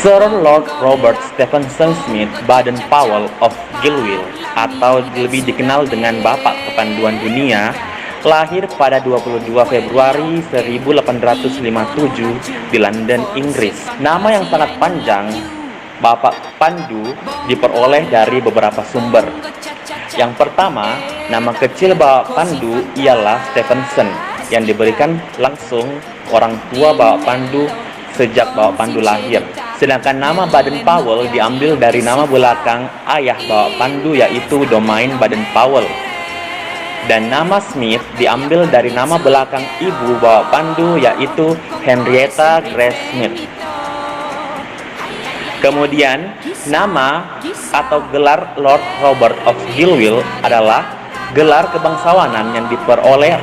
Sir Lord Robert Stephenson Smith Baden-Powell of Gilwell, atau lebih dikenal dengan Bapak Kepanduan Dunia, lahir pada 22 Februari 1857 di London, Inggris. Nama yang sangat panjang, Bapak Pandu, diperoleh dari beberapa sumber. Yang pertama, nama kecil Bapak Pandu ialah Stephenson, yang diberikan langsung orang tua Bapak Pandu sejak Bapak Pandu lahir. Sedangkan nama Baden-Powell diambil dari nama belakang ayah Bapak Pandu, yaitu Domain Baden-Powell. Dan nama Smith diambil dari nama belakang ibu Bapak Pandu, yaitu Henrietta Grace Smith. Kemudian, nama atau gelar Lord Robert of Gilwell adalah gelar kebangsawanan yang diperoleh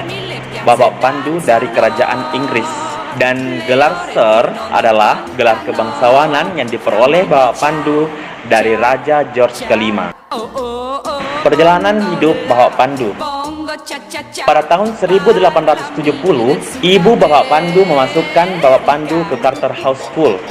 Bapak Pandu dari kerajaan Inggris. Dan gelar Sir adalah gelar kebangsawanan yang diperoleh Bapak Pandu dari Raja George kelima. Perjalanan hidup Bapak Pandu. Pada tahun 1870, ibu Bapak Pandu memasukkan Bapak Pandu ke Charterhouse School,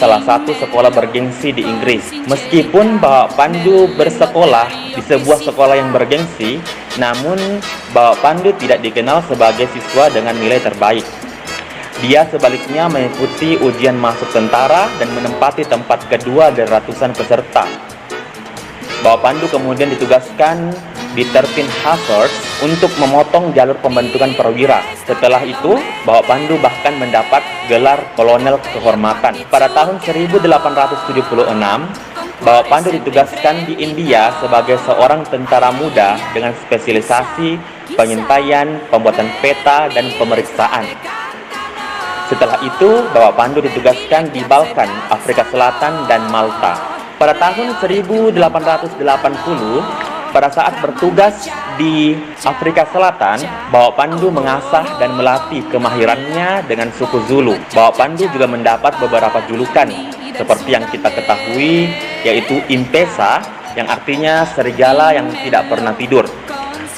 salah satu sekolah bergengsi di Inggris. Meskipun Bapak Pandu bersekolah di sebuah sekolah yang bergengsi, namun Bapak Pandu tidak dikenal sebagai siswa dengan nilai terbaik. Dia sebaliknya mengikuti ujian masuk tentara dan menempati tempat kedua dari ratusan peserta. Bapak Pandu kemudian ditugaskan di 13 Hussars untuk memotong jalur pembentukan perwira. Setelah itu, Bapak Pandu bahkan mendapat gelar kolonel kehormatan. Pada tahun 1876, Bapak Pandu ditugaskan di India sebagai seorang tentara muda dengan spesialisasi pengintaian, pembuatan peta, dan pemeriksaan. Setelah itu, Bapak Pandu ditugaskan di Balkan, Afrika Selatan, dan Malta. Pada tahun 1880, pada saat bertugas di Afrika Selatan, Bapak Pandu mengasah dan melatih kemahirannya dengan suku Zulu. Bapak Pandu juga mendapat beberapa julukan, seperti yang kita ketahui, yaitu Impesa, yang artinya serigala yang tidak pernah tidur.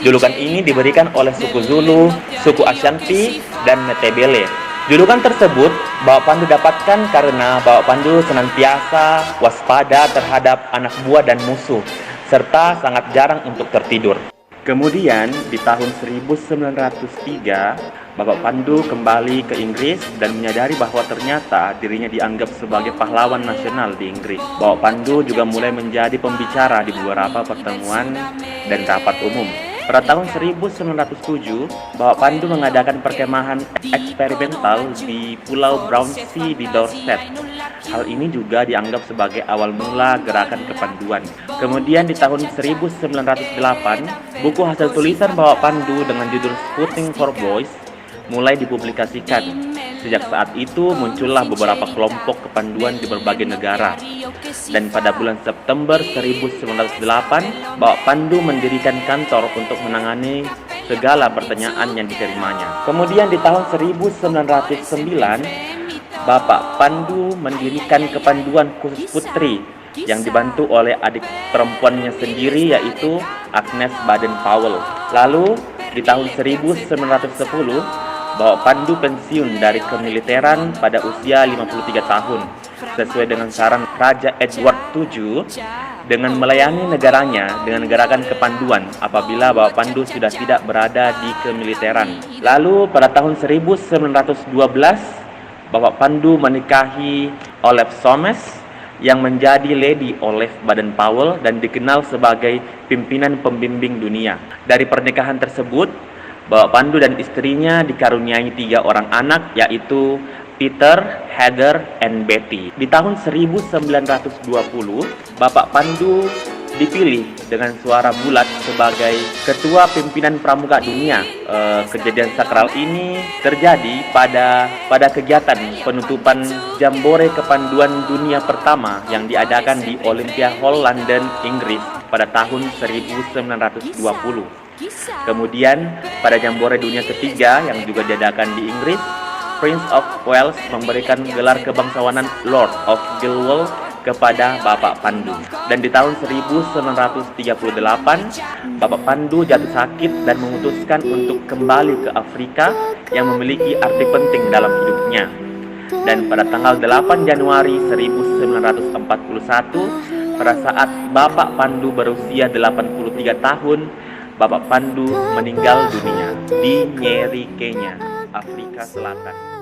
Julukan ini diberikan oleh suku Zulu, suku Ashanti, dan Metebele. Julukan tersebut Bapak Pandu dapatkan karena Bapak Pandu senantiasa waspada terhadap anak buah dan musuh, serta sangat jarang untuk tertidur. Kemudian di tahun 1903, Bapak Pandu kembali ke Inggris dan menyadari bahwa ternyata dirinya dianggap sebagai pahlawan nasional di Inggris. Bapak Pandu juga mulai menjadi pembicara di beberapa pertemuan dan rapat umum. Pada tahun 1907, Bapak Pandu mengadakan perkemahan eksperimental di Pulau Brownsea di Dorset. Hal ini juga dianggap sebagai awal mula gerakan kepanduan. Kemudian di tahun 1908, buku hasil tulisan Bapak Pandu dengan judul Scouting for Boys mulai dipublikasikan. Sejak saat itu muncullah beberapa kelompok kepanduan di berbagai negara. Dan pada bulan September 1908, Bapak Pandu mendirikan kantor untuk menangani segala pertanyaan yang diterimanya. Kemudian di tahun 1909, Bapak Pandu mendirikan kepanduan khusus putri yang dibantu oleh adik perempuannya sendiri, yaitu Agnes Baden-Powell. Lalu di tahun 1910, Bapak Pandu pensiun dari kemiliteran pada usia 53 tahun, sesuai dengan saran Raja Edward VII dengan melayani negaranya dengan gerakan kepanduan apabila Bapak Pandu sudah tidak berada di kemiliteran. Lalu pada tahun 1912, Bapak Pandu menikahi Olive Somes yang menjadi Lady Olive Baden-Powell dan dikenal sebagai pimpinan pembimbing dunia. Dari pernikahan tersebut, Bapak Pandu dan istrinya dikaruniai 3 orang anak, yaitu Peter, Heather, and Betty. Di tahun 1920, Bapak Pandu dipilih dengan suara bulat sebagai Ketua Pimpinan Pramuka Dunia. Kejadian sakral ini terjadi pada kegiatan penutupan Jambore Kepanduan Dunia pertama yang diadakan di Olympia Hall, London, Inggris pada tahun 1920. Kemudian pada Jambore Dunia ketiga yang juga diadakan di Inggris, Prince of Wales memberikan gelar kebangsawanan Lord of Gilwell kepada Bapak Pandu. Dan di tahun 1938, Bapak Pandu jatuh sakit dan memutuskan untuk kembali ke Afrika yang memiliki arti penting dalam hidupnya. Dan pada tanggal 8 Januari 1941, pada saat Bapak Pandu berusia 83 tahun, Bapak Pandu meninggal dunia di Nyeri, Kenya, Afrika Selatan.